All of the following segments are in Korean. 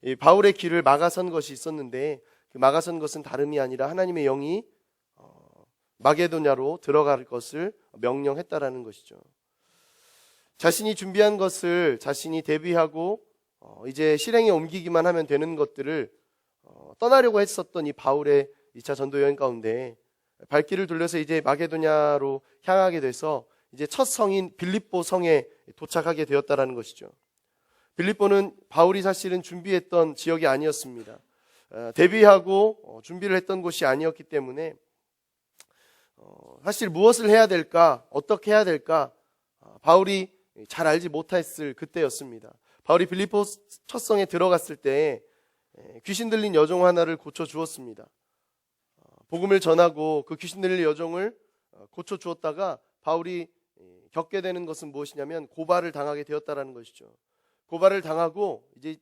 이 바울의 길을 막아선 것이 있었는데, 그 막아선 것은 다름이 아니라 하나님의 영이 마게도냐로 들어갈 것을 명령했다라는 것이죠. 자신이 준비한 것을 자신이 대비하고 이제 실행에 옮기기만 하면 되는 것들을 떠나려고 했었던 이 바울의 2차 전도 여행 가운데 발길을 돌려서 이제 마게도냐로 향하게 돼서 이제 첫 성인 빌립보 성에 도착하게 되었다라는 것이죠. 빌립보는 바울이 사실은 준비했던 지역이 아니었습니다. 대비하고 준비를 했던 곳이 아니었기 때문에 사실 무엇을 해야 될까, 어떻게 해야 될까 바울이 잘 알지 못했을 그때였습니다. 바울이 빌립보 첫 성에 들어갔을 때 귀신 들린 여종 하나를 고쳐주었습니다. 복음을 전하고 그 귀신 들린 여종을 고쳐주었다가 바울이 겪게 되는 것은 무엇이냐면 고발을 당하게 되었다는 것이죠. 고발을 당하고 이제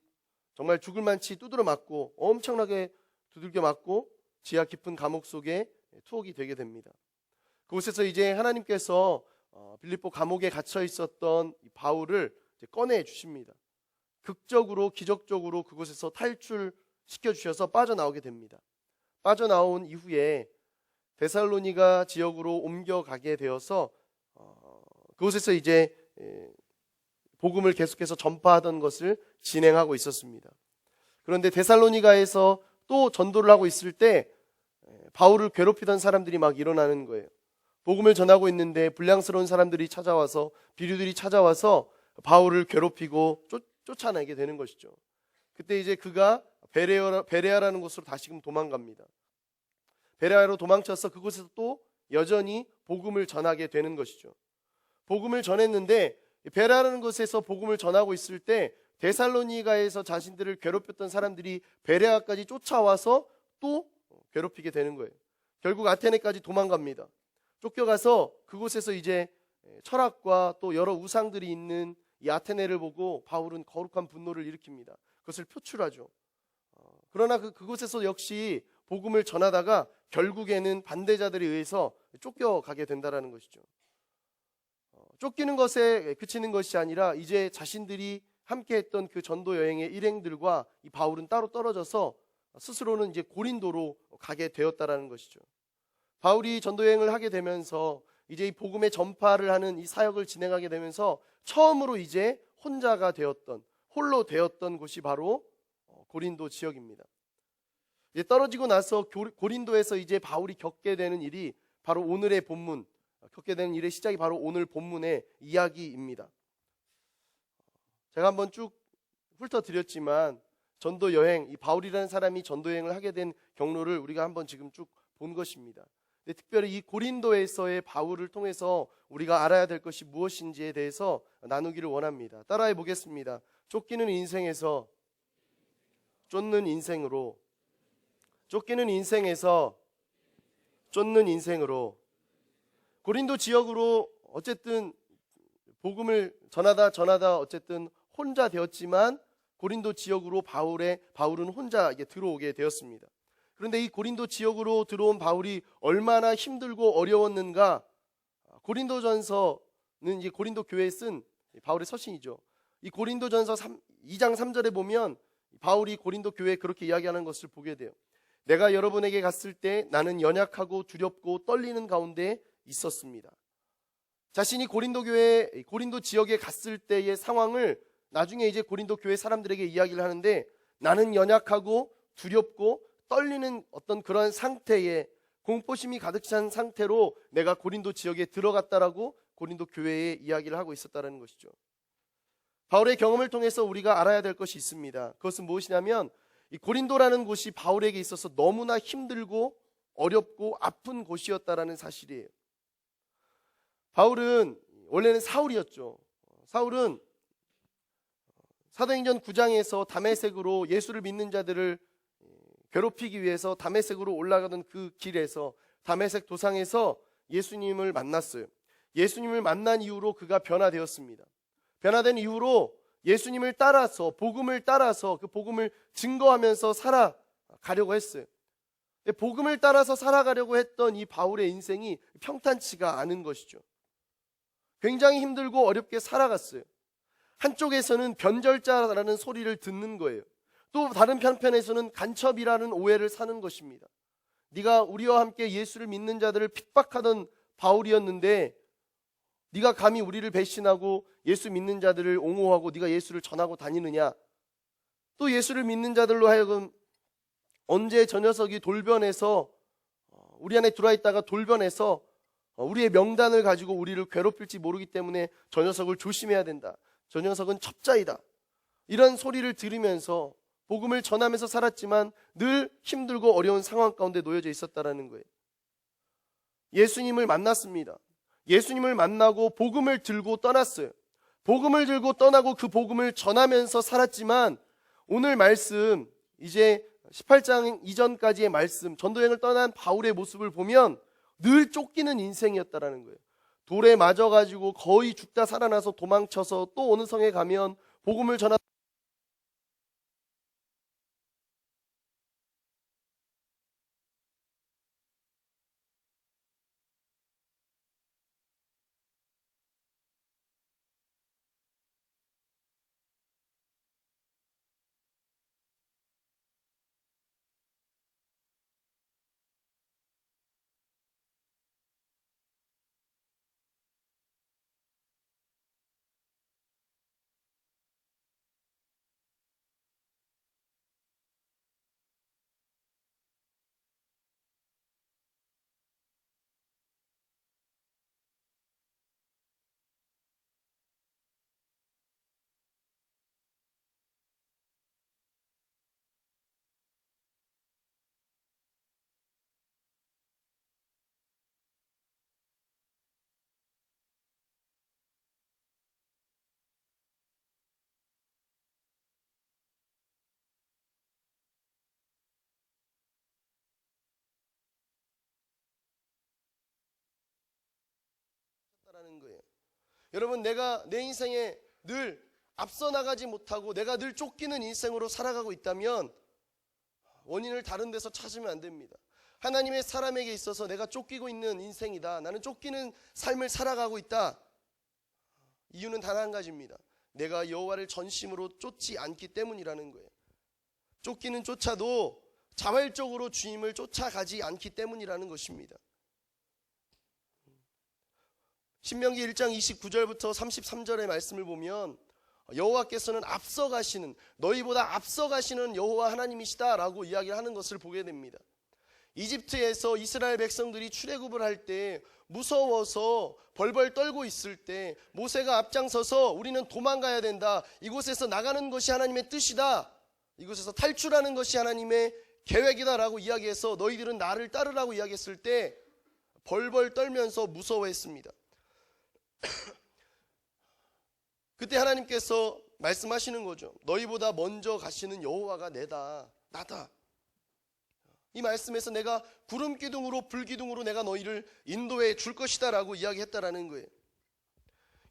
정말 죽을 만치 두드려 맞고 엄청나게 두들겨 맞고 지하 깊은 감옥 속에 투옥이 되게 됩니다. 그곳에서 이제 하나님께서 빌립보 감옥에 갇혀 있었던 바울을 꺼내 주십니다. 극적으로 기적적으로 그곳에서 탈출시켜 주셔서 빠져나오게 됩니다. 빠져나온 이후에 데살로니가 지역으로 옮겨가게 되어서 그곳에서 이제 복음을 계속해서 전파하던 것을 진행하고 있었습니다. 그런데 데살로니가에서 또 전도를 하고 있을 때 바울을 괴롭히던 사람들이 막 일어나는 거예요. 복음을 전하고 있는데 불량스러운 사람들이 찾아와서, 비류들이 찾아와서 바울을 괴롭히고 쫓아내게 되는 것이죠. 그때 이제 그가 베레아라는 곳으로 다시금 도망갑니다. 베레아로 도망쳐서 그곳에서 또 여전히 복음을 전하게 되는 것이죠. 복음을 전했는데 베레아라는 곳에서 복음을 전하고 있을 때 데살로니가에서 자신들을 괴롭혔던 사람들이 베레아까지 쫓아와서 또 괴롭히게 되는 거예요. 결국 아테네까지 도망갑니다. 쫓겨가서 그곳에서 이제 철학과 또 여러 우상들이 있는 이 아테네를 보고 바울은 거룩한 분노를 일으킵니다. 그것을 표출하죠. 그러나 그곳에서 역시 복음을 전하다가 결국에는 반대자들에 의해서 쫓겨가게 된다는 것이죠. 쫓기는 것에 그치는 것이 아니라 이제 자신들이 함께했던 그 전도 여행의 일행들과 이 바울은 따로 떨어져서 스스로는 이제 고린도로 가게 되었다라는 것이죠. 바울이 전도 여행을 하게 되면서 이제 이 복음의 전파를 하는 이 사역을 진행하게 되면서 처음으로 이제 혼자가 되었던, 홀로 되었던 곳이 바로 고린도 지역입니다. 이제 떨어지고 나서 고린도에서 이제 바울이 겪게 되는 일이 바로 오늘의 본문, 겪게 되는 일의 시작이 바로 오늘 본문의 이야기입니다. 제가 한번 쭉 훑어드렸지만 전도 여행, 이 바울이라는 사람이 전도 여행을 하게 된 경로를 우리가 한번 지금 쭉 본 것입니다. 특별히 이 고린도에서의 바울을 통해서 우리가 알아야 될 것이 무엇인지에 대해서 나누기를 원합니다. 따라해 보겠습니다. 쫓기는 인생에서 쫓는 인생으로, 쫓기는 인생에서 쫓는 인생으로. 고린도 지역으로 어쨌든 복음을 전하다 어쨌든 혼자 되었지만 고린도 지역으로 바울은 혼자 들어오게 되었습니다. 그런데 이 고린도 지역으로 들어온 바울이 얼마나 힘들고 어려웠는가. 고린도전서는 이제 고린도 교회에 쓴 바울의 서신이죠. 이 고린도전서 2장 3절에 보면 바울이 고린도 교회에 그렇게 이야기하는 것을 보게 돼요. 내가 여러분에게 갔을 때 나는 연약하고 두렵고 떨리는 가운데 있었습니다. 자신이 고린도 지역에 갔을 때의 상황을 나중에 이제 고린도 교회 사람들에게 이야기를 하는데 나는 연약하고 두렵고 떨리는 어떤 그런 상태에 공포심이 가득 찬 상태로 내가 고린도 지역에 들어갔다라고 고린도 교회에 이야기를 하고 있었다는 것이죠. 바울의 경험을 통해서 우리가 알아야 될 것이 있습니다. 그것은 무엇이냐면 이 고린도라는 곳이 바울에게 있어서 너무나 힘들고 어렵고 아픈 곳이었다라는 사실이에요. 바울은 원래는 사울이었죠. 사울은 사도행전 9장에서 다메섹으로 예수를 믿는 자들을 괴롭히기 위해서 다메섹으로 올라가던 그 길에서 다메섹 도상에서 예수님을 만났어요. 예수님을 만난 이후로 그가 변화되었습니다. 변화된 이후로 예수님을 따라서 복음을 따라서 그 복음을 증거하면서 살아가려고 했어요. 복음을 따라서 살아가려고 했던 이 바울의 인생이 평탄치가 않은 것이죠. 굉장히 힘들고 어렵게 살아갔어요. 한쪽에서는 변절자라는 소리를 듣는 거예요. 또 다른 편편에서는 간첩이라는 오해를 사는 것입니다. 네가 우리와 함께 예수를 믿는 자들을 핍박하던 바울이었는데 네가 감히 우리를 배신하고 예수 믿는 자들을 옹호하고 네가 예수를 전하고 다니느냐. 또 예수를 믿는 자들로 하여금 언제 저 녀석이 돌변해서 우리 안에 들어와 있다가 돌변해서 우리의 명단을 가지고 우리를 괴롭힐지 모르기 때문에 저 녀석을 조심해야 된다. 저 녀석은 첩자이다. 이런 소리를 들으면서 복음을 전하면서 살았지만 늘 힘들고 어려운 상황 가운데 놓여져 있었다라는 거예요. 예수님을 만났습니다. 예수님을 만나고 복음을 들고 떠났어요. 복음을 들고 떠나고 그 복음을 전하면서 살았지만 오늘 말씀, 이제 18장 이전까지의 말씀, 전도여행을 떠난 바울의 모습을 보면 늘 쫓기는 인생이었다라는 거예요. 돌에 맞아가지고 거의 죽다 살아나서 도망쳐서 또 어느 성에 가면 복음을 전하는 거예요. 여러분, 내가 내 인생에 늘 앞서 나가지 못하고 내가 늘 쫓기는 인생으로 살아가고 있다면 원인을 다른 데서 찾으면 안 됩니다. 하나님의 사람에게 있어서 내가 쫓기고 있는 인생이다. 나는 쫓기는 삶을 살아가고 있다. 이유는 단 한 가지입니다. 내가 여호와를 전심으로 쫓지 않기 때문이라는 거예요. 쫓기는 쫓아도 자발적으로 주님을 쫓아가지 않기 때문이라는 것입니다. 신명기 1장 29절부터 33절의 말씀을 보면 여호와께서는 앞서가시는, 너희보다 앞서가시는 여호와 하나님이시다 라고 이야기를 하는 것을 보게 됩니다. 이집트에서 이스라엘 백성들이 출애굽을 할 때 무서워서 벌벌 떨고 있을 때 모세가 앞장서서 우리는 도망가야 된다, 이곳에서 나가는 것이 하나님의 뜻이다, 이곳에서 탈출하는 것이 하나님의 계획이다 라고 이야기해서 너희들은 나를 따르라고 이야기했을 때 벌벌 떨면서 무서워했습니다. 그때 하나님께서 말씀하시는 거죠. 너희보다 먼저 가시는 여호와가 나다. 이 말씀에서 내가 구름 기둥으로 불 기둥으로 내가 너희를 인도해 줄 것이다 라고 이야기했다라는 거예요.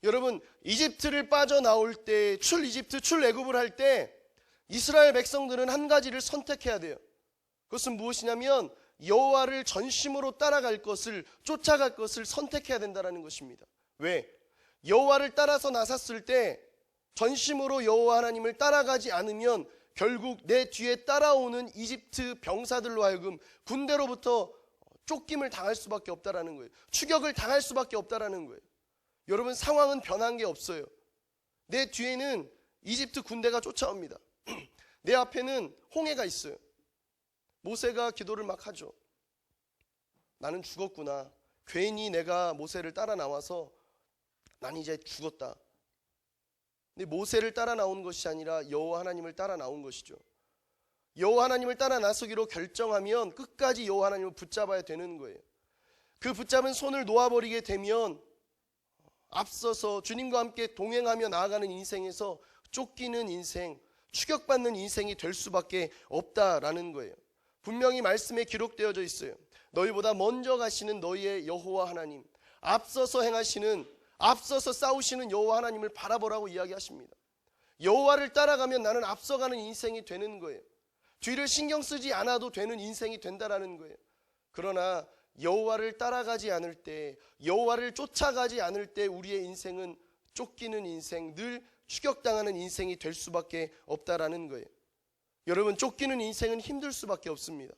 여러분, 이집트를 빠져나올 때 이집트 출애굽을 할 때 이스라엘 백성들은 한 가지를 선택해야 돼요. 그것은 무엇이냐면 여호와를 전심으로 따라갈 것을, 쫓아갈 것을 선택해야 된다는 것입니다. 왜? 여호와를 따라서 나섰을 때 전심으로 여호와 하나님을 따라가지 않으면 결국 내 뒤에 따라오는 이집트 병사들로 하여금 군대로부터 쫓김을 당할 수밖에 없다라는 거예요. 추격을 당할 수밖에 없다라는 거예요. 여러분, 상황은 변한 게 없어요. 내 뒤에는 이집트 군대가 쫓아옵니다. 내 앞에는 홍해가 있어요. 모세가 기도를 막 하죠. 나는 죽었구나. 괜히 내가 모세를 따라 나와서 난 이제 죽었다. 근데 모세를 따라 나온 것이 아니라 여호와 하나님을 따라 나온 것이죠. 여호와 하나님을 따라 나서기로 결정하면 끝까지 여호와 하나님을 붙잡아야 되는 거예요. 그 붙잡은 손을 놓아버리게 되면 앞서서 주님과 함께 동행하며 나아가는 인생에서 쫓기는 인생, 추격받는 인생이 될 수밖에 없다라는 거예요. 분명히 말씀에 기록되어져 있어요. 너희보다 먼저 가시는 너희의 여호와 하나님, 앞서서 싸우시는 여호와 하나님을 바라보라고 이야기하십니다. 여호와를 따라가면 나는 앞서가는 인생이 되는 거예요. 뒤를 신경 쓰지 않아도 되는 인생이 된다라는 거예요. 그러나 여호와를 따라가지 않을 때, 여호와를 쫓아가지 않을 때 우리의 인생은 쫓기는 인생, 늘 추격당하는 인생이 될 수밖에 없다라는 거예요. 여러분, 쫓기는 인생은 힘들 수밖에 없습니다.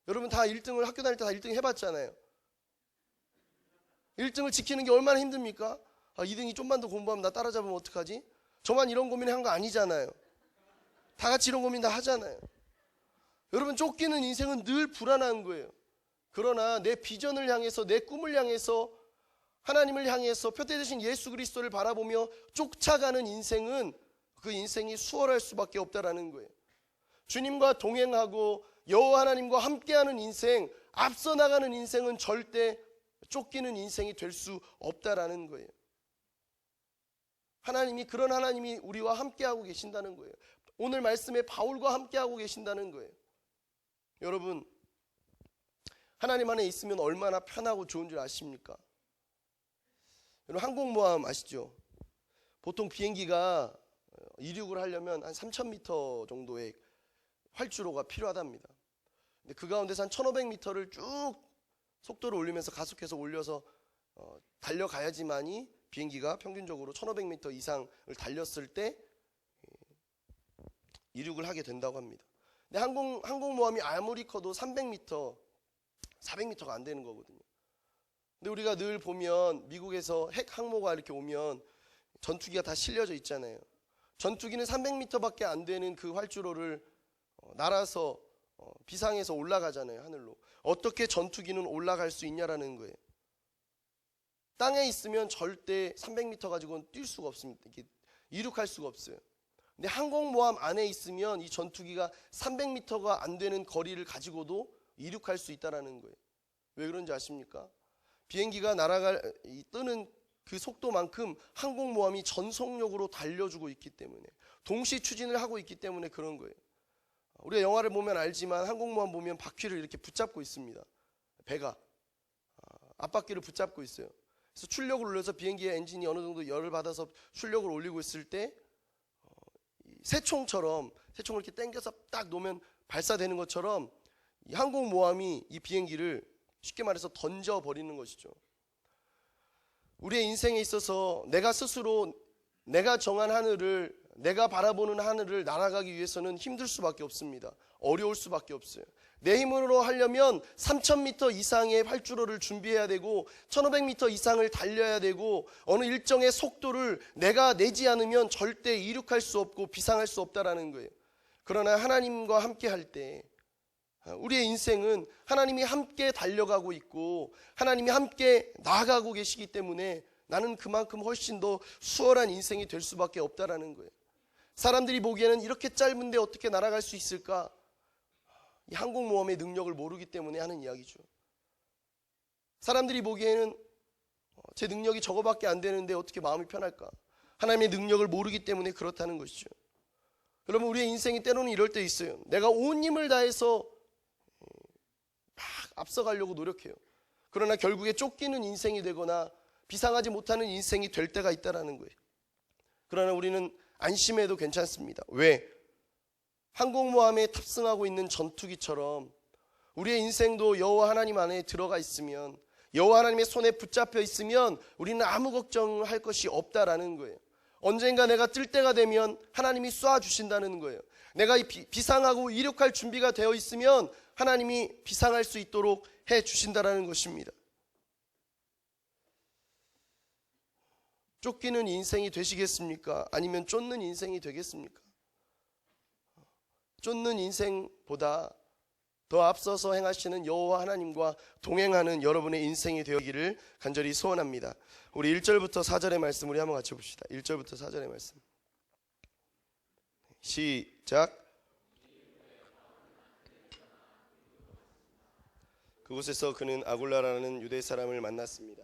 여러분 다 1등을 학교 다닐 때 다 1등 해봤잖아요. 1등을 지키는 게 얼마나 힘듭니까? 2등이 좀만 더 공부하면 나 따라잡으면 어떡하지? 저만 이런 고민한 거 아니잖아요. 다 같이 이런 고민 다 하잖아요. 여러분, 쫓기는 인생은 늘 불안한 거예요. 그러나 내 비전을 향해서, 내 꿈을 향해서, 하나님을 향해서 표대 되신 예수 그리스도를 바라보며 쫓아가는 인생은 그 인생이 수월할 수밖에 없다라는 거예요. 주님과 동행하고 여호와 하나님과 함께하는 인생, 앞서 나가는 인생은 절대 쫓기는 인생이 될 수 없다라는 거예요. 하나님이, 그런 하나님이 우리와 함께하고 계신다는 거예요. 오늘 말씀에 바울과 함께하고 계신다는 거예요. 여러분, 하나님 안에 있으면 얼마나 편하고 좋은 줄 아십니까? 여러분, 항공모함 아시죠? 보통 비행기가 이륙을 하려면 한 3,000m 정도의 활주로가 필요하답니다. 근데 그 가운데서 한 1,500m를 쭉 속도를 올리면서 가속해서 올려서 달려가야지만이 비행기가 평균적으로 1,500m 이상을 달렸을 때 이륙을 하게 된다고 합니다. 근데 항공모함이 아무리 커도 300m, 400m가 안 되는 거거든요. 근데 우리가 늘 보면 미국에서 핵 항모가 이렇게 오면 전투기가 다 실려져 있잖아요. 전투기는 300m밖에 안 되는 그 활주로를 날아서 비상에서 올라가잖아요, 하늘로. 어떻게 전투기는 올라갈 수 있냐라는 거예요. 땅에 있으면 절대 300m 가지고는 뛸 수가 없습니다. 이렇게 이륙할 수가 없어요. 근데 항공모함 안에 있으면 이 전투기가 300m가 안 되는 거리를 가지고도 이륙할 수 있다라는 거예요. 왜 그런지 아십니까? 비행기가 뜨는 그 속도만큼 항공모함이 전속력으로 달려주고 있기 때문에, 동시 추진을 하고 있기 때문에 그런 거예요. 우리가 영화를 보면 알지만 항공모함 보면 바퀴를 이렇게 붙잡고 있습니다. 배가 앞바퀴를 붙잡고 있어요. 그래서 출력을 올려서 비행기의 엔진이 어느 정도 열을 받아서 출력을 올리고 있을 때 새총을 이렇게 당겨서 딱 놓으면 발사되는 것처럼 이 항공모함이 이 비행기를 쉽게 말해서 던져버리는 것이죠. 우리의 인생에 있어서 내가 스스로 내가 정한 하늘을, 내가 바라보는 하늘을 날아가기 위해서는 힘들 수밖에 없습니다. 어려울 수밖에 없어요. 내 힘으로 하려면 3,000m 이상의 활주로를 준비해야 되고 1,500m 이상을 달려야 되고 어느 일정의 속도를 내가 내지 않으면 절대 이륙할 수 없고 비상할 수 없다라는 거예요. 그러나 하나님과 함께 할 때 우리의 인생은 하나님이 함께 달려가고 있고 하나님이 함께 나아가고 계시기 때문에 나는 그만큼 훨씬 더 수월한 인생이 될 수밖에 없다라는 거예요. 사람들이 보기에는 이렇게 짧은데 어떻게 날아갈 수 있을까? 이 항공모함의 능력을 모르기 때문에 하는 이야기죠. 사람들이 보기에는 제 능력이 저거밖에 안 되는데 어떻게 마음이 편할까? 하나님의 능력을 모르기 때문에 그렇다는 것이죠. 여러분, 우리의 인생이 때로는 이럴 때 있어요. 내가 온 힘을 다해서 막 앞서가려고 노력해요. 그러나 결국에 쫓기는 인생이 되거나 비상하지 못하는 인생이 될 때가 있다는 거예요. 그러나 우리는 안심해도 괜찮습니다. 왜? 항공모함에 탑승하고 있는 전투기처럼 우리의 인생도 여호와 하나님 안에 들어가 있으면, 여호와 하나님의 손에 붙잡혀 있으면 우리는 아무 걱정할 것이 없다라는 거예요. 언젠가 내가 뜰 때가 되면 하나님이 쏴주신다는 거예요. 내가 비상하고 이륙할 준비가 되어 있으면 하나님이 비상할 수 있도록 해주신다라는 것입니다. 쫓기는 인생이 되시겠습니까? 아니면 쫓는 인생이 되겠습니까? 쫓는 인생보다 더 앞서서 행하시는 여호와 하나님과 동행하는 여러분의 인생이 되기를 간절히 소원합니다. 우리 1절부터 4절의 말씀 우리 한번 같이 봅시다. 1절부터 4절의 말씀 시작. 그곳에서 그는 아굴라라는 유대 사람을 만났습니다.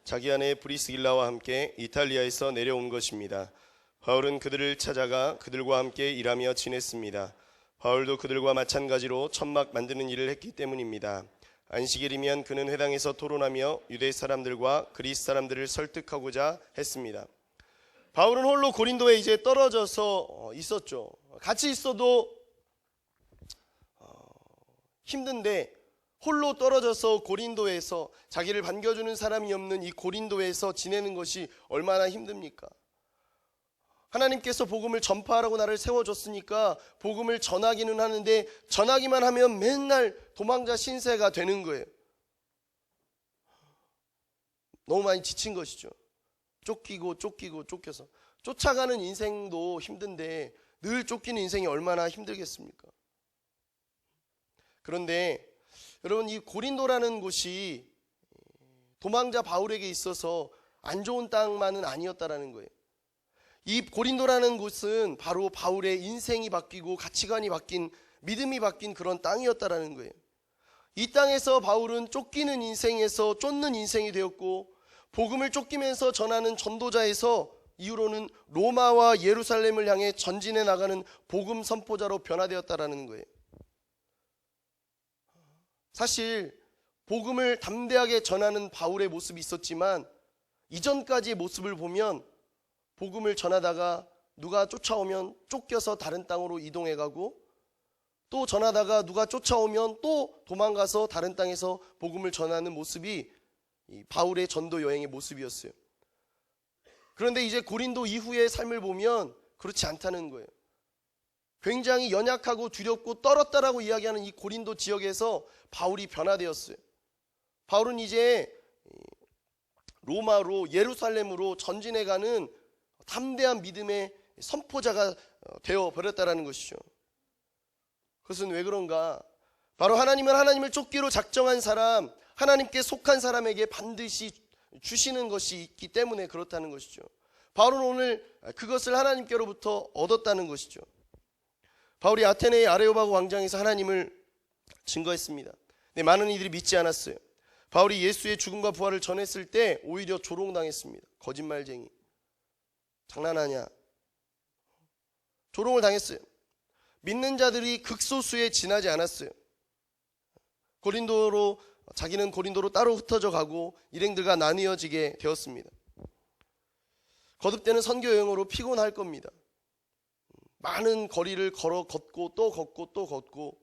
자기 아내 브리스길라와 함께 이탈리아에서 내려온 것입니다. 바울은 그들을 찾아가 그들과 함께 일하며 지냈습니다. 바울도 그들과 마찬가지로 천막 만드는 일을 했기 때문입니다. 안식일이면 그는 회당에서 토론하며 유대 사람들과 그리스 사람들을 설득하고자 했습니다. 바울은 홀로 고린도에 이제 떨어져서 있었죠. 같이 있어도 힘든데 홀로 떨어져서 고린도에서 자기를 반겨주는 사람이 없는 이 고린도에서 지내는 것이 얼마나 힘듭니까? 하나님께서 복음을 전파하라고 나를 세워줬으니까 복음을 전하기는 하는데 전하기만 하면 맨날 도망자 신세가 되는 거예요. 너무 많이 지친 것이죠. 쫓겨서 쫓아가는 인생도 힘든데 늘 쫓기는 인생이 얼마나 힘들겠습니까? 그런데 여러분, 이 고린도라는 곳이 도망자 바울에게 있어서 안 좋은 땅만은 아니었다라는 거예요. 이 고린도라는 곳은 바로 바울의 인생이 바뀌고 가치관이 바뀐, 믿음이 바뀐 그런 땅이었다라는 거예요. 이 땅에서 바울은 쫓기는 인생에서 쫓는 인생이 되었고, 복음을 쫓기면서 전하는 전도자에서 이후로는 로마와 예루살렘을 향해 전진해 나가는 복음 선포자로 변화되었다라는 거예요. 사실 복음을 담대하게 전하는 바울의 모습이 있었지만 이전까지의 모습을 보면 복음을 전하다가 누가 쫓아오면 쫓겨서 다른 땅으로 이동해 가고, 또 전하다가 누가 쫓아오면 또 도망가서 다른 땅에서 복음을 전하는 모습이 이 바울의 전도 여행의 모습이었어요. 그런데 이제 고린도 이후의 삶을 보면 그렇지 않다는 거예요. 굉장히 연약하고 두렵고 떨었다라고 이야기하는 이 고린도 지역에서 바울이 변화되었어요. 바울은 이제 로마로, 예루살렘으로 전진해가는 담대한 믿음의 선포자가 되어버렸다는 것이죠. 그것은 왜 그런가? 바로 하나님은 하나님을 쫓기로 작정한 사람, 하나님께 속한 사람에게 반드시 주시는 것이 있기 때문에 그렇다는 것이죠. 바울은 오늘 그것을 하나님께로부터 얻었다는 것이죠. 바울이 아테네의 아레오바고 광장에서 하나님을 증거했습니다. 근데 많은 이들이 믿지 않았어요. 바울이 예수의 죽음과 부활을 전했을 때 오히려 조롱당했습니다. 거짓말쟁이, 장난하냐, 조롱을 당했어요. 믿는 자들이 극소수에 지나지 않았어요. 자기는 고린도로 따로 흩어져 가고 일행들과 나뉘어지게 되었습니다. 거듭되는 선교 여행으로 피곤할 겁니다. 많은 거리를 걷고 또 걷고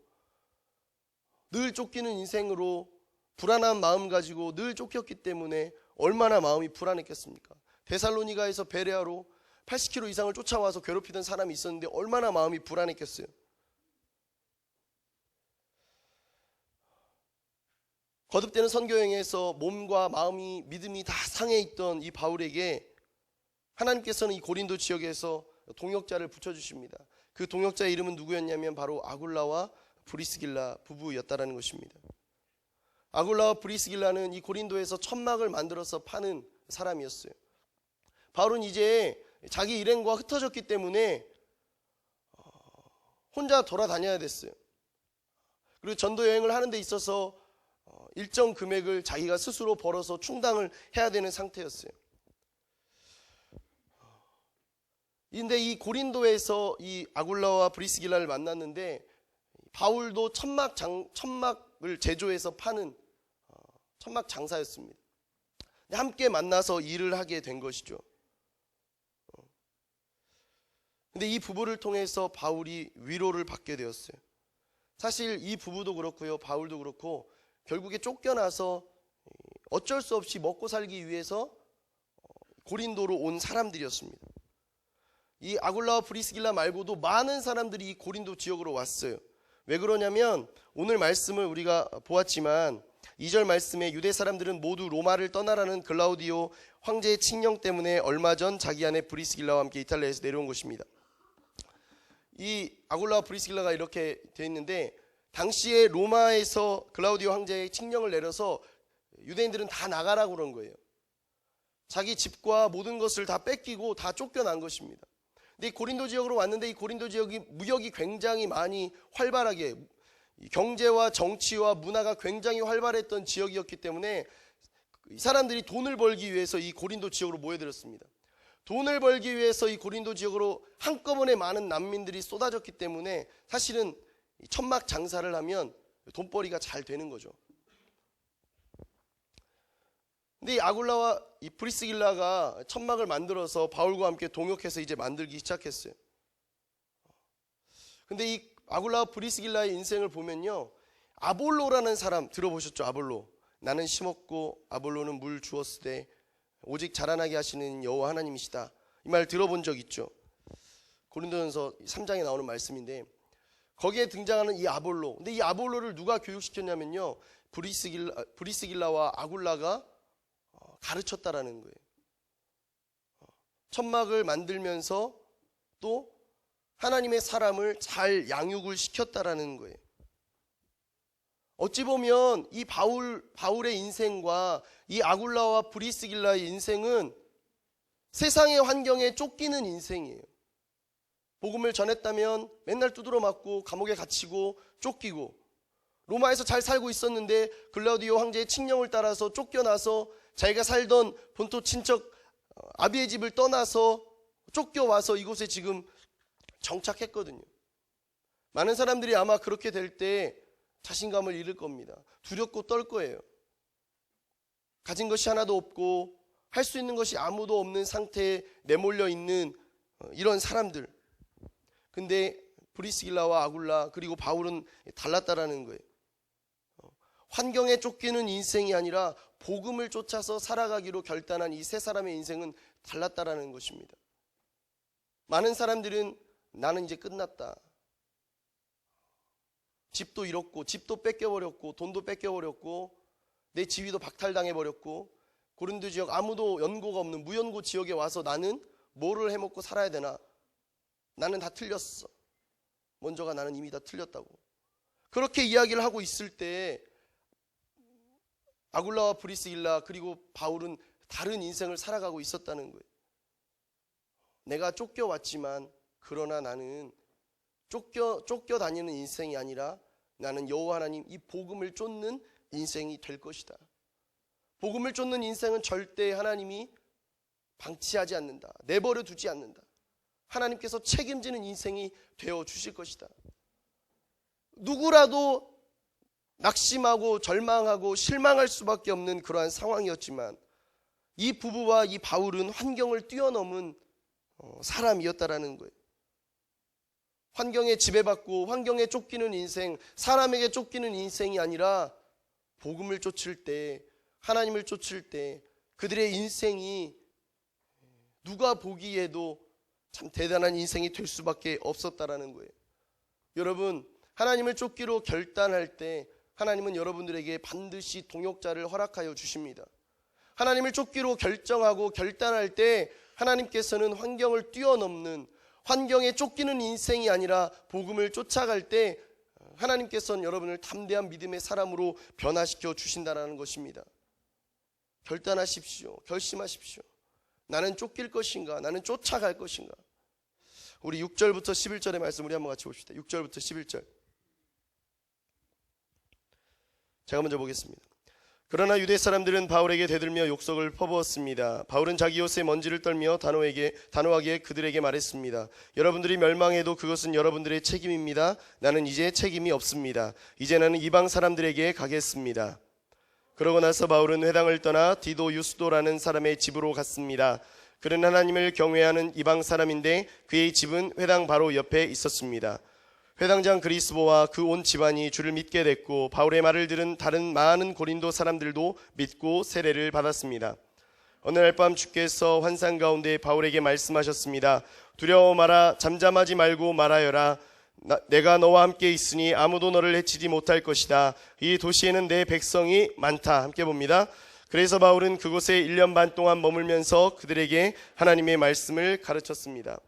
늘 쫓기는 인생으로 불안한 마음 가지고 늘 쫓겼기 때문에 얼마나 마음이 불안했겠습니까? 데살로니가에서 베레아로 80km 이상을 쫓아와서 괴롭히던 사람이 있었는데 얼마나 마음이 불안했겠어요. 거듭되는 선교여행에서 몸과 마음이, 믿음이 다 상해 있던 이 바울에게 하나님께서는 이 고린도 지역에서 동역자를 붙여주십니다. 그 동역자의 이름은 누구였냐면 바로 아굴라와 브리스길라 부부였다라는 것입니다. 아굴라와 브리스길라는 이 고린도에서 천막을 만들어서 파는 사람이었어요. 바울은 이제 자기 일행과 흩어졌기 때문에 혼자 돌아다녀야 됐어요. 그리고 전도 여행을 하는 데 있어서 일정 금액을 자기가 스스로 벌어서 충당을 해야 되는 상태였어요. 근데 이 고린도에서 이 아굴라와 브리스길라를 만났는데 바울도 천막을 제조해서 파는 천막 장사였습니다. 함께 만나서 일을 하게 된 것이죠. 근데 이 부부를 통해서 바울이 위로를 받게 되었어요. 사실 이 부부도 그렇고요, 바울도 그렇고 결국에 쫓겨나서 어쩔 수 없이 먹고 살기 위해서 고린도로 온 사람들이었습니다. 이 아굴라와 브리스길라 말고도 많은 사람들이 이 고린도 지역으로 왔어요. 왜 그러냐면 오늘 말씀을 우리가 보았지만 2절 말씀에 유대 사람들은 모두 로마를 떠나라는 글라우디오 황제의 칙령 때문에 얼마 전 자기 아내 브리스길라와 함께 이탈리아에서 내려온 것입니다. 이 아굴라와 브리스길라가 이렇게 되어 있는데, 당시에 로마에서 글라우디오 황제의 칙령을 내려서 유대인들은 다 나가라고 그런 거예요. 자기 집과 모든 것을 다 뺏기고 다 쫓겨난 것입니다. 근데 이 고린도 지역으로 왔는데 이 고린도 지역이 무역이 굉장히 많이 활발하게, 경제와 정치와 문화가 굉장히 활발했던 지역이었기 때문에 이 사람들이 돈을 벌기 위해서 이 고린도 지역으로 모여들었습니다. 돈을 벌기 위해서 이 고린도 지역으로 한꺼번에 많은 난민들이 쏟아졌기 때문에 사실은 천막 장사를 하면 돈벌이가 잘 되는 거죠. 근데 이 아굴라와 이 브리스길라가 천막을 만들어서 바울과 함께 동역해서 이제 만들기 시작했어요. 근데 이 아굴라와 브리스길라의 인생을 보면요, 아볼로라는 사람 들어보셨죠? 아볼로. 나는 심었고 아볼로는 물 주었으되 오직 자라나게 하시는 여호와 하나님이시다. 이 말 들어본 적 있죠? 고린도전서 3장에 나오는 말씀인데 거기에 등장하는 이 아볼로. 근데 이 아볼로를 누가 교육시켰냐면요, 브리스길라와 아굴라가 가르쳤다라는 거예요. 천막을 만들면서 또 하나님의 사람을 잘 양육을 시켰다라는 거예요. 어찌 보면 이 바울의 인생과 이 아굴라와 브리스길라의 인생은 세상의 환경에 쫓기는 인생이에요. 복음을 전했다면 맨날 두드러 맞고 감옥에 갇히고 쫓기고, 로마에서 잘 살고 있었는데 글라우디오 황제의 칙령을 따라서 쫓겨나서 자기가 살던 본토 친척 아비의 집을 떠나서 쫓겨와서 이곳에 지금 정착했거든요. 많은 사람들이 아마 그렇게 될 때 자신감을 잃을 겁니다. 두렵고 떨 거예요. 가진 것이 하나도 없고 할 수 있는 것이 아무도 없는 상태에 내몰려 있는 이런 사람들. 근데 브리스길라와 아굴라 그리고 바울은 달랐다라는 거예요. 환경에 쫓기는 인생이 아니라 복음을 쫓아서 살아가기로 결단한 이 세 사람의 인생은 달랐다라는 것입니다. 많은 사람들은 나는 이제 끝났다. 집도 잃었고 집도 뺏겨버렸고 돈도 뺏겨버렸고 내 지위도 박탈당해버렸고 고린도 지역 아무도 연고가 없는 무연고 지역에 와서 나는 뭐를 해먹고 살아야 되나? 나는 다 틀렸어. 먼저가 나는 이미 다 틀렸다고. 그렇게 이야기를 하고 있을 때 아굴라와 브리스길라 그리고 바울은 다른 인생을 살아가고 있었다는 거예요. 내가 쫓겨왔지만 그러나 나는 쫓겨다니는 인생이 아니라 나는 여호와 하나님 이 복음을 쫓는 인생이 될 것이다. 복음을 쫓는 인생은 절대 하나님이 방치하지 않는다. 내버려 두지 않는다. 하나님께서 책임지는 인생이 되어 주실 것이다. 누구라도 낙심하고 절망하고 실망할 수밖에 없는 그러한 상황이었지만 이 부부와 이 바울은 환경을 뛰어넘은 사람이었다라는 거예요. 환경에 지배받고 환경에 쫓기는 인생, 사람에게 쫓기는 인생이 아니라 복음을 쫓을 때, 하나님을 쫓을 때 그들의 인생이 누가 보기에도 참 대단한 인생이 될 수밖에 없었다라는 거예요. 여러분, 하나님을 쫓기로 결단할 때 하나님은 여러분들에게 반드시 동역자를 허락하여 주십니다. 하나님을 쫓기로 결정하고 결단할 때 하나님께서는 환경을 뛰어넘는, 환경에 쫓기는 인생이 아니라 복음을 쫓아갈 때 하나님께서는 여러분을 담대한 믿음의 사람으로 변화시켜 주신다는 것입니다. 결단하십시오. 결심하십시오. 나는 쫓길 것인가? 나는 쫓아갈 것인가? 우리 6절부터 11절의 말씀 우리 한번 같이 봅시다. 6절부터 11절. 제가 먼저 보겠습니다. 그러나 유대 사람들은 바울에게 대들며 욕설을 퍼부었습니다. 바울은 자기 옷에 먼지를 떨며 단호하게 그들에게 말했습니다. 여러분들이 멸망해도 그것은 여러분들의 책임입니다. 나는 이제 책임이 없습니다. 이제 나는 이방 사람들에게 가겠습니다. 그러고 나서 바울은 회당을 떠나 디도 유스도라는 사람의 집으로 갔습니다. 그는 하나님을 경외하는 이방 사람인데 그의 집은 회당 바로 옆에 있었습니다. 회당장 그리스보와 그 온 집안이 주를 믿게 됐고 바울의 말을 들은 다른 많은 고린도 사람들도 믿고 세례를 받았습니다. 어느 날 밤 주께서 환상 가운데 바울에게 말씀하셨습니다. 두려워 마라. 잠잠하지 말고 말하여라. 내가 너와 함께 있으니 아무도 너를 해치지 못할 것이다. 이 도시에는 내 백성이 많다. 함께 봅니다. 그래서 바울은 그곳에 1년 반 동안 머물면서 그들에게 하나님의 말씀을 가르쳤습니다.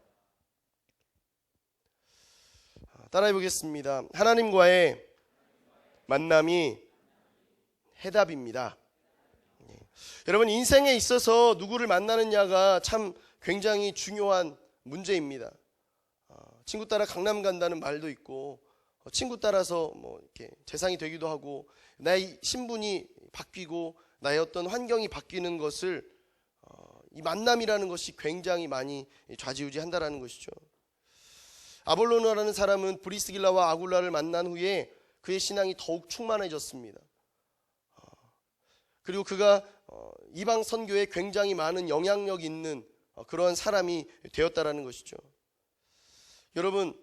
따라해 보겠습니다. 하나님과의 만남이 해답입니다. 여러분, 인생에 있어서 누구를 만나느냐가 참 굉장히 중요한 문제입니다. 친구 따라 강남 간다는 말도 있고, 친구 따라서 뭐 이렇게 재상이 되기도 하고, 나의 신분이 바뀌고 나의 어떤 환경이 바뀌는 것을 이 만남이라는 것이 굉장히 많이 좌지우지한다라는 것이죠. 아볼로나라는 사람은 브리스길라와 아굴라를 만난 후에 그의 신앙이 더욱 충만해졌습니다. 그리고 그가 이방 선교에 굉장히 많은 영향력 있는 그러한 사람이 되었다라는 것이죠. 여러분,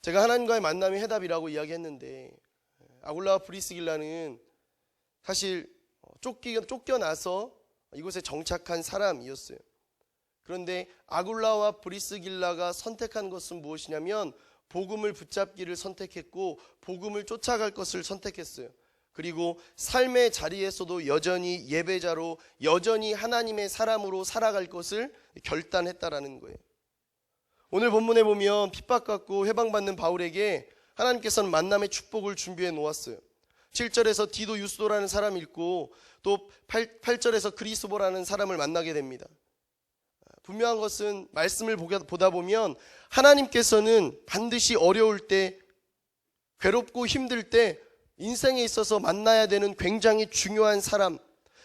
제가 하나님과의 만남이 해답이라고 이야기했는데, 아굴라와 브리스길라는 사실 쫓겨나서 이곳에 정착한 사람이었어요. 그런데 아굴라와 브리스길라가 선택한 것은 무엇이냐면 복음을 붙잡기를 선택했고 복음을 쫓아갈 것을 선택했어요. 그리고 삶의 자리에서도 여전히 예배자로, 여전히 하나님의 사람으로 살아갈 것을 결단했다라는 거예요. 오늘 본문에 보면 핍박받고 해방받는 바울에게 하나님께서는 만남의 축복을 준비해 놓았어요. 7절에서 디도 유스도라는 사람을 읽고 또 8절에서 그리스보라는 사람을 만나게 됩니다. 분명한 것은 말씀을 보다 보면 하나님께서는 반드시 어려울 때, 괴롭고 힘들 때 인생에 있어서 만나야 되는 굉장히 중요한 사람,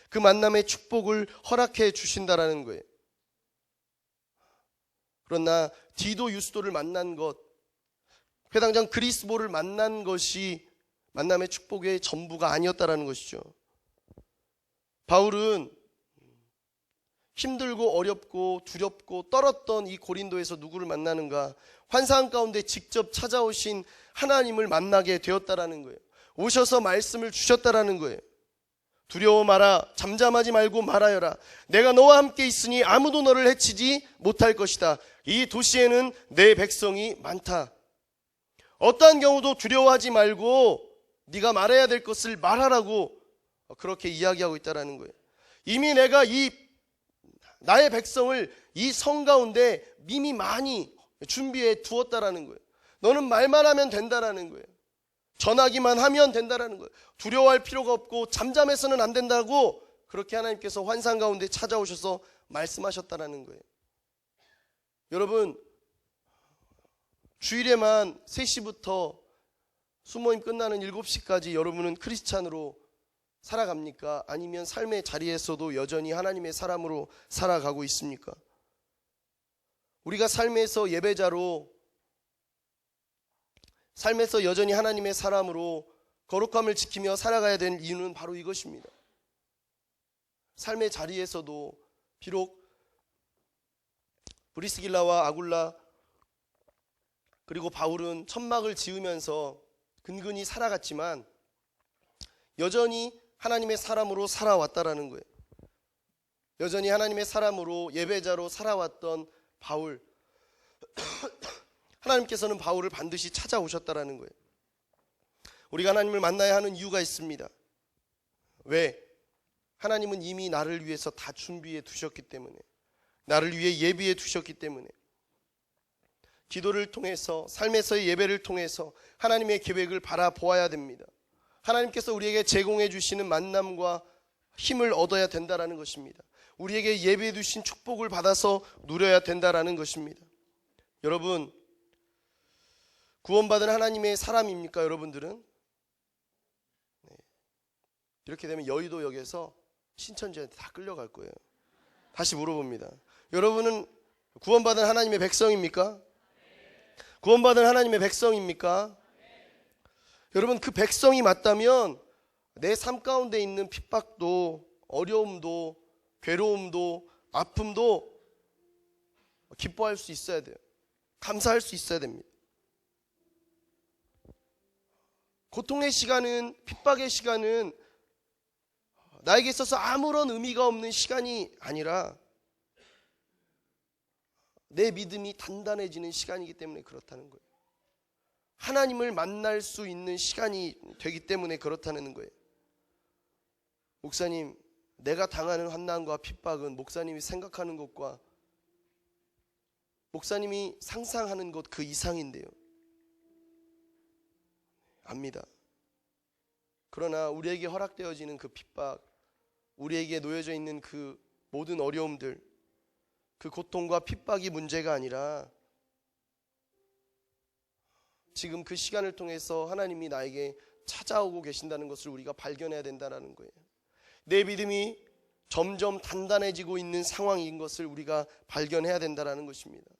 그 만남의 축복을 허락해 주신다라는 거예요. 그러나 디도 유스도를 만난 것, 회당장 그리스보를 만난 것이 만남의 축복의 전부가 아니었다라는 것이죠. 바울은 힘들고 어렵고 두렵고 떨었던 이 고린도에서 누구를 만나는가? 환상 가운데 직접 찾아오신 하나님을 만나게 되었다라는 거예요. 오셔서 말씀을 주셨다라는 거예요. 두려워 마라, 잠잠하지 말고 말하여라. 내가 너와 함께 있으니 아무도 너를 해치지 못할 것이다. 이 도시에는 내 백성이 많다. 어떠한 경우도 두려워하지 말고 네가 말해야 될 것을 말하라고 그렇게 이야기하고 있다라는 거예요. 이미 내가 나의 백성을 이 성 가운데 이미 많이 준비해 두었다라는 거예요. 너는 말만 하면 된다라는 거예요. 전하기만 하면 된다라는 거예요. 두려워할 필요가 없고 잠잠해서는 안 된다고 그렇게 하나님께서 환상 가운데 찾아오셔서 말씀하셨다라는 거예요. 여러분, 주일에만 3시부터 수모임 끝나는 7시까지 여러분은 크리스찬으로 살아갑니까? 아니면 삶의 자리에서도 여전히 하나님의 사람으로 살아가고 있습니까? 우리가 삶에서 예배자로, 삶에서 여전히 하나님의 사람으로 거룩함을 지키며 살아가야 되는 이유는 바로 이것입니다. 삶의 자리에서도 비록 브리스길라와 아굴라 그리고 바울은 천막을 지으면서 근근히 살아갔지만 여전히 하나님의 사람으로 살아왔다라는 거예요. 여전히 하나님의 사람으로 예배자로 살아왔던 바울, 하나님께서는 바울을 반드시 찾아오셨다라는 거예요. 우리가 하나님을 만나야 하는 이유가 있습니다. 왜? 하나님은 이미 나를 위해서 다 준비해 두셨기 때문에, 나를 위해 예비해 두셨기 때문에, 기도를 통해서, 삶에서의 예배를 통해서 하나님의 계획을 바라보아야 됩니다. 하나님께서 우리에게 제공해 주시는 만남과 힘을 얻어야 된다라는 것입니다. 우리에게 예배해 주신 축복을 받아서 누려야 된다라는 것입니다. 여러분, 구원받은 하나님의 사람입니까? 여러분들은? 네. 이렇게 되면 여의도역에서 신천지한테 다 끌려갈 거예요. 다시 물어봅니다. 여러분은 구원받은 하나님의 백성입니까? 구원받은 하나님의 백성입니까? 여러분, 그 백성이 맞다면 내 삶 가운데 있는 핍박도, 어려움도, 괴로움도, 아픔도 기뻐할 수 있어야 돼요. 감사할 수 있어야 됩니다. 고통의 시간은, 핍박의 시간은 나에게 있어서 아무런 의미가 없는 시간이 아니라 내 믿음이 단단해지는 시간이기 때문에 그렇다는 거예요. 하나님을 만날 수 있는 시간이 되기 때문에 그렇다는 거예요. 목사님, 내가 당하는 환난과 핍박은 목사님이 생각하는 것과 목사님이 상상하는 것 그 이상인데요. 압니다. 그러나 우리에게 허락되어지는 그 핍박, 우리에게 놓여져 있는 그 모든 어려움들, 그 고통과 핍박이 문제가 아니라 지금 그 시간을 통해서 하나님이 나에게 찾아오고 계신다는 것을 우리가 발견해야 된다는 거예요. 내 믿음이 점점 단단해지고 있는 상황인 것을 우리가 발견해야 된다는 것입니다.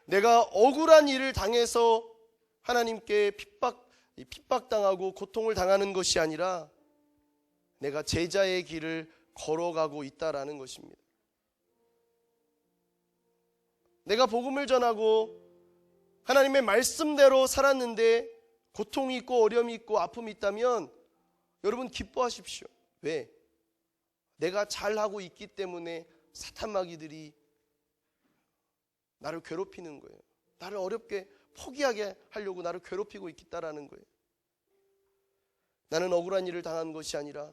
내가 억울한 일을 당해서 하나님께 핍박당하고 고통을 당하는 것이 아니라 내가 제자의 길을 걸어가고 있다라는 것입니다. 내가 복음을 전하고 하나님의 말씀대로 살았는데 고통이 있고 어려움이 있고 아픔이 있다면 여러분 기뻐하십시오. 왜? 내가 잘하고 있기 때문에 사탄 마귀들이 나를 괴롭히는 거예요. 나를 어렵게 포기하게 하려고 나를 괴롭히고 있다라는 거예요. 나는 억울한 일을 당한 것이 아니라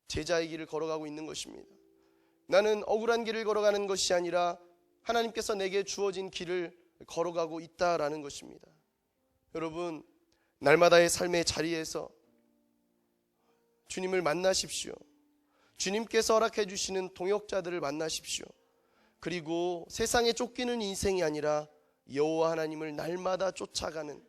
제자의 길을 걸어가고 있는 것입니다. 나는 억울한 길을 걸어가는 것이 아니라 하나님께서 내게 주어진 길을 걸어가고 있다라는 것입니다. 여러분, 날마다의 삶의 자리에서 주님을 만나십시오. 주님께서 허락해 주시는 동역자들을 만나십시오. 그리고 세상에 쫓기는 인생이 아니라 여호와 하나님을 날마다 쫓아가는,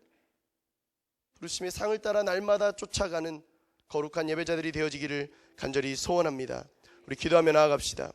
부르심의 상을 따라 날마다 쫓아가는 거룩한 예배자들이 되어지기를 간절히 소원합니다. 우리 기도하며 나아갑시다.